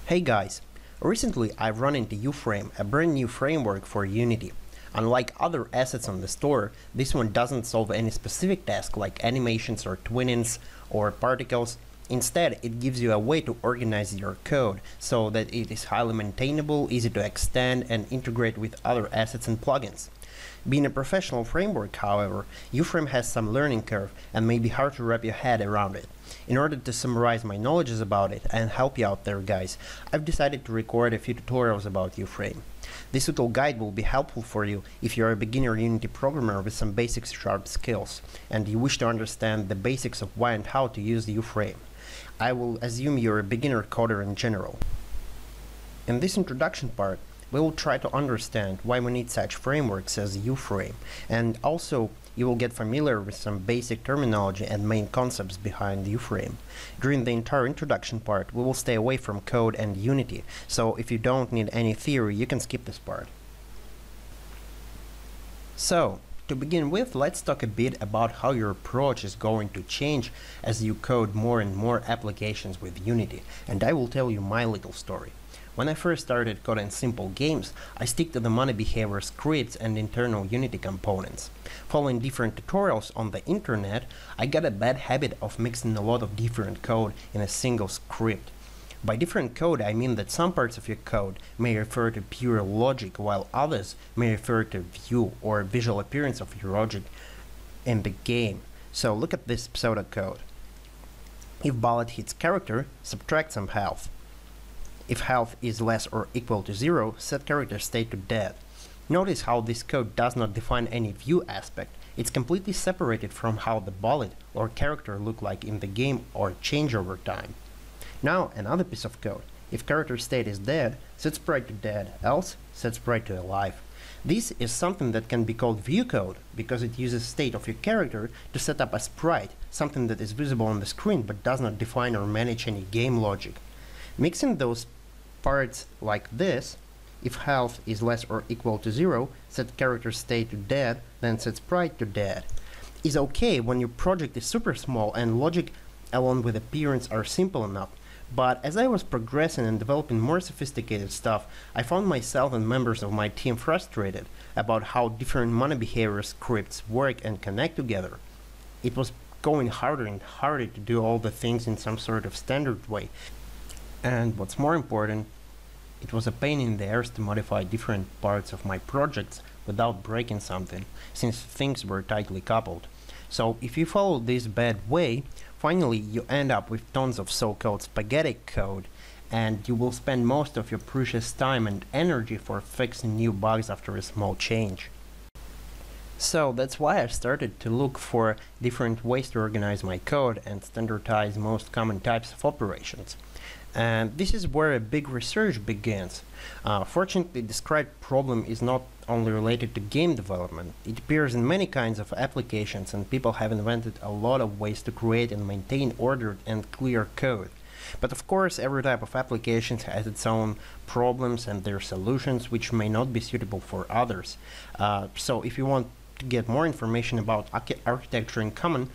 Hey guys, recently I've run into uFrame, a brand new framework for Unity. Unlike other assets on the store, this one doesn't solve any specific task like animations or twinnings or particles. Instead, it gives you a way to organize your code so that it is highly maintainable, easy to extend and integrate with other assets and plugins. Being a professional framework, however, uFrame has some learning curve and may be hard to wrap your head around it. In order to summarize my knowledge about it and help you out there guys, I've decided to record a few tutorials about uFrame. This little guide will be helpful for you if you're a beginner Unity programmer with some basic sharp skills and you wish to understand the basics of why and how to use uFrame. I will assume you're a beginner coder in general. In this introduction part, we will try to understand why we need such frameworks as uFrame, and also you will get familiar with some basic terminology and main concepts behind uFrame. During the entire introduction part, we will stay away from code and Unity, so if you don't need any theory, you can skip this part. So, to begin with, let's talk a bit about how your approach is going to change as you code more and more applications with Unity, and I will tell you my little story. When I first started coding simple games, I stick to the money behavior scripts and internal Unity components. Following different tutorials on the internet, I got a bad habit of mixing a lot of different code in a single script. By different code, I mean that some parts of your code may refer to pure logic, while others may refer to view or visual appearance of your logic in the game. So look at this pseudocode. If bullet hits character, subtract some health. If health is less or equal to 0, set character state to dead. Notice how this code does not define any view aspect. It's completely separated from how the bullet or character look like in the game or change over time. Now another piece of code. If character state is dead, set sprite to dead, else set sprite to alive. This is something that can be called view code because it uses state of your character to set up a sprite, something that is visible on the screen but does not define or manage any game logic. Mixing those parts like this, if health is less or equal to 0, set character state to dead, then set sprite to dead, is okay when your project is super small and logic along with appearance are simple enough. But as I was progressing and developing more sophisticated stuff, I found myself and members of my team frustrated about how different money behavior scripts work and connect together. It was going harder and harder to do all the things in some sort of standard way. And what's more important, it was a pain in the arse to modify different parts of my projects without breaking something, since things were tightly coupled. So if you follow this bad way, finally you end up with tons of so-called spaghetti code, and you will spend most of your precious time and energy for fixing new bugs after a small change. So that's why I started to look for different ways to organize my code and standardize most common types of operations. And this is where a big research begins. Fortunately, the described problem is not only related to game development. It appears in many kinds of applications, and people have invented a lot of ways to create and maintain ordered and clear code. But of course, every type of application has its own problems and their solutions, which may not be suitable for others. So if you want to get more information about architecture in common,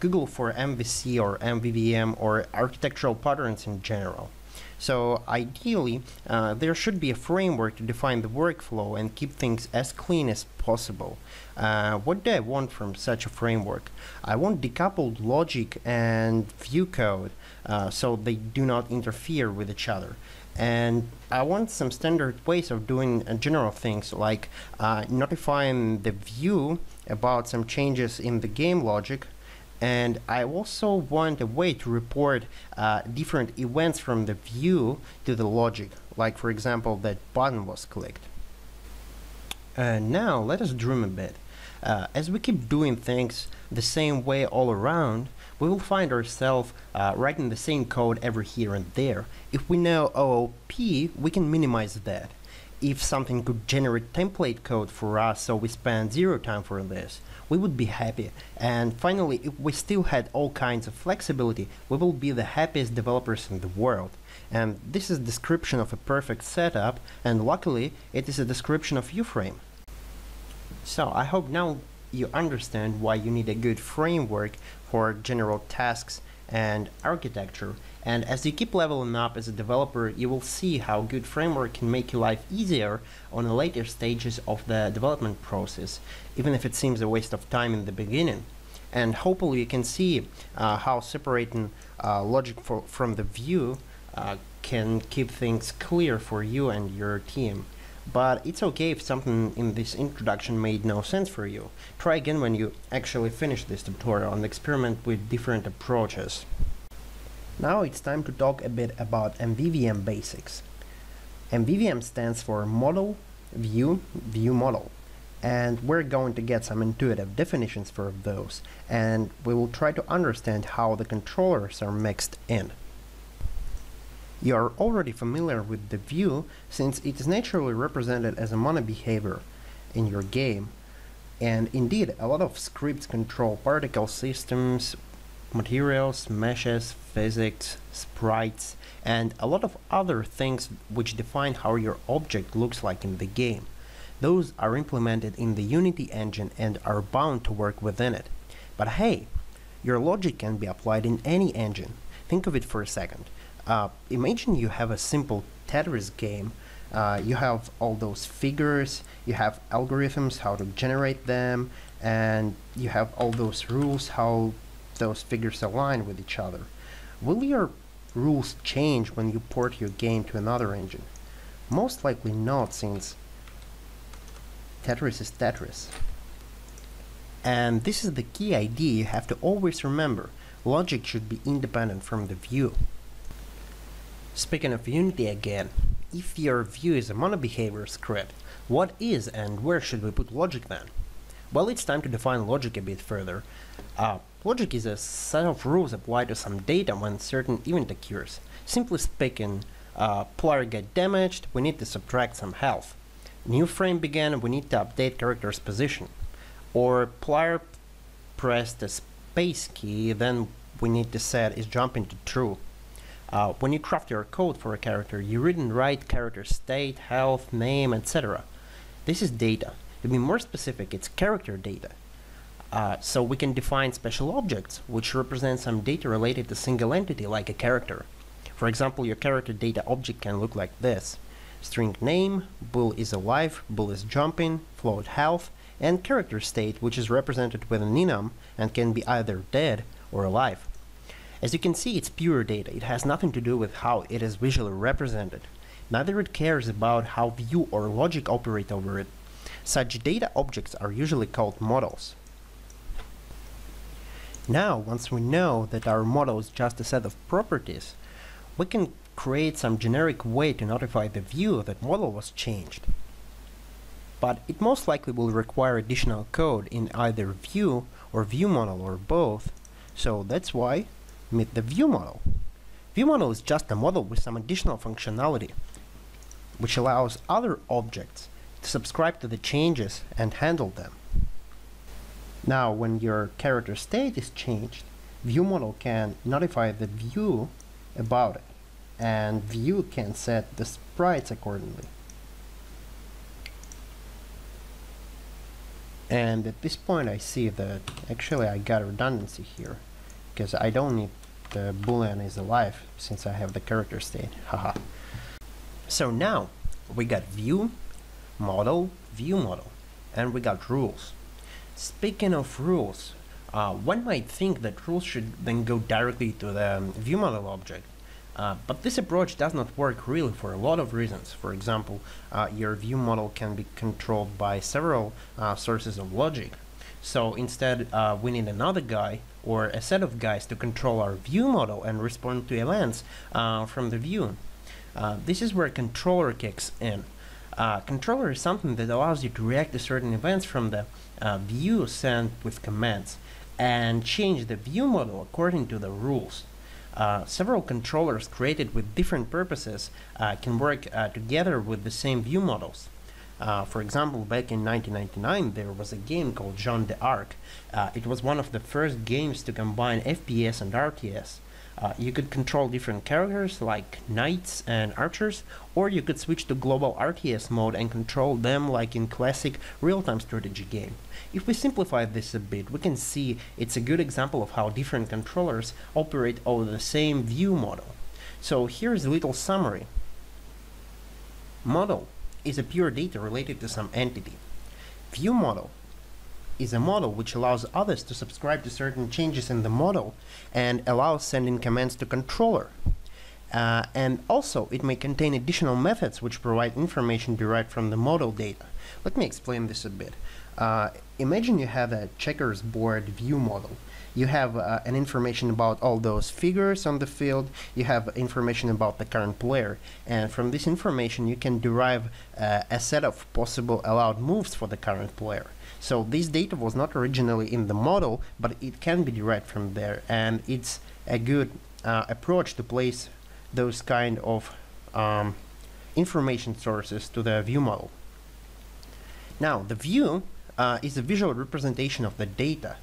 Google for MVC or MVVM or architectural patterns in general. So ideally, there should be a framework to define the workflow and keep things as clean as possible. What do I want from such a framework? I want decoupled logic and view code so they do not interfere with each other. And I want some standard ways of doing general things like notifying the view about some changes in the game logic, and I also want a way to report different events from the view to the logic, like for example that button was clicked. Now let us dream a bit. As we keep doing things the same way all around, we will find ourselves writing the same code every here and there. If we know OOP, we can minimize that. If something could generate template code for us so we spend zero time for this, we would be happy. And finally, if we still had all kinds of flexibility, we will be the happiest developers in the world. And this is a description of a perfect setup, and luckily it is a description of uFrame. So I hope now you understand why you need a good framework for general tasks and architecture. And as you keep leveling up as a developer, you will see how good framework can make your life easier on the later stages of the development process, even if it seems a waste of time in the beginning. And hopefully you can see how separating logic from the view can keep things clear for you and your team. But it's okay if something in this introduction made no sense for you. Try again when you actually finish this tutorial and experiment with different approaches. Now it's time to talk a bit about MVVM basics. MVVM stands for Model, View, View Model. And we're going to get some intuitive definitions for those, and we will try to understand how the controllers are mixed in. You are already familiar with the view since it is naturally represented as a mono behavior in your game, and indeed a lot of scripts control particle systems, materials, meshes, physics, sprites, and a lot of other things which define how your object looks like in the game. Those are implemented in the Unity engine and are bound to work within it. But hey, your logic can be applied in any engine. Think of it for a second. Imagine you have a simple Tetris game. You have all those figures, you have algorithms how to generate them, and you have all those rules how those figures align with each other. Will your rules change when you port your game to another engine? Most likely not, since Tetris is Tetris. And this is the key idea you have to always remember. Logic should be independent from the view. Speaking of Unity again, if your view is a mono-behavior script, what is and where should we put logic then? Well, it's time to define logic a bit further. Logic is a set of rules applied to some data when certain event occurs. Simply speaking, player get damaged, we need to subtract some health. New frame began, we need to update character's position. Or player pressed the space key, then we need to set is jumping to true. When you craft your code for a character, you read and write character state, health, name, etc. This is data. To be more specific, it's character data. So we can define special objects, which represent some data related to a single entity like a character. For example, your character data object can look like this. String name, bull is alive, bull is jumping, float health, and character state, which is represented with an enum and can be either dead or alive. As you can see, it's pure data. It has nothing to do with how it is visually represented. Neither it cares about how view or logic operate over it. Such data objects are usually called models. Now, once we know that our model is just a set of properties, we can create some generic way to notify the view that model was changed. But it most likely will require additional code in either view or view model or both, so that's why meet the view model. View model is just a model with some additional functionality, which allows other objects to subscribe to the changes and handle them. Now, when your character state is changed, view model can notify the view about it, and view can set the sprites accordingly. And at this point I see that actually I got a redundancy here, because I don't need the boolean is alive since I have the character state. Haha. So now we got view model, and we got rules. Speaking of rules, one might think that rules should then go directly to the view model object. But this approach does not work really for a lot of reasons. For example, your view model can be controlled by several sources of logic. So instead, we need another guy or a set of guys to control our view model and respond to events from the view. This is where controller kicks in. Controller is something that allows you to react to certain events from the view sent with commands and change the view model according to the rules. Several controllers created with different purposes can work together with the same view models. For example, back in 1999 there was a game called Jeanne d'Arc. It was one of the first games to combine FPS and RTS. You could control different characters like knights and archers, or you could switch to global RTS mode and control them like in classic real-time strategy game. If we simplify this a bit, we can see it's a good example of how different controllers operate over the same view model. So here's a little summary. Model is a pure data related to some entity. View model is a model which allows others to subscribe to certain changes in the model and allows sending commands to controller. And also it may contain additional methods which provide information derived from the model data. Let me explain this a bit. Imagine you have a checkers board view model. You have an information about all those figures on the field, you have information about the current player, and from this information you can derive a set of possible allowed moves for the current player. So this data was not originally in the model, but it can be derived from there, and it's a good approach to place those kind of information sources to the view model. Now, the view is a visual representation of the data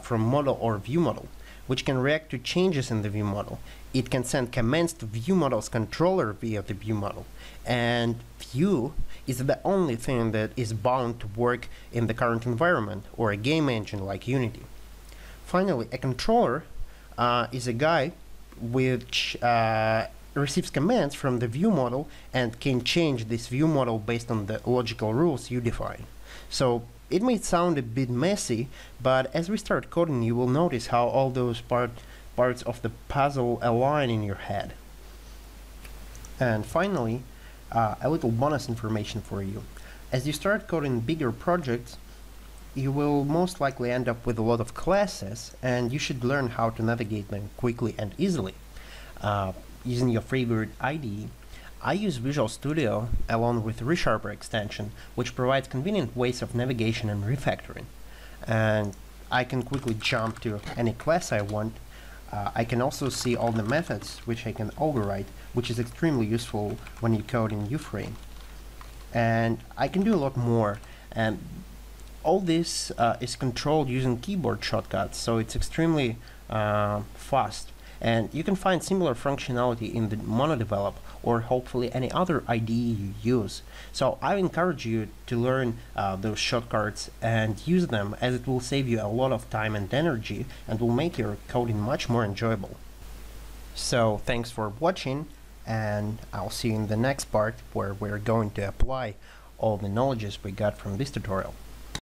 from model or view model, which can react to changes in the view model. It can send commands to view model's controller via the view model, and view is the only thing that is bound to work in the current environment or a game engine like Unity. Finally, a controller is a guy which receives commands from the view model and can change this view model based on the logical rules you define. So it may sound a bit messy, but as we start coding you will notice how all those parts of the puzzle align in your head. And finally, a little bonus information for you. As you start coding bigger projects, you will most likely end up with a lot of classes, and you should learn how to navigate them quickly and easily. Using your favorite IDE, I use Visual Studio along with ReSharper extension, which provides convenient ways of navigation and refactoring. And I can quickly jump to any class I want. I can also see all the methods which I can override, which is extremely useful when you code in uFrame. And I can do a lot more, and all this is controlled using keyboard shortcuts, so it's extremely fast. And you can find similar functionality in the MonoDevelop or hopefully any other IDE you use. So I encourage you to learn those shortcuts and use them, as it will save you a lot of time and energy and will make your coding much more enjoyable. So thanks for watching, and I'll see you in the next part where we're going to apply all the knowledges we got from this tutorial.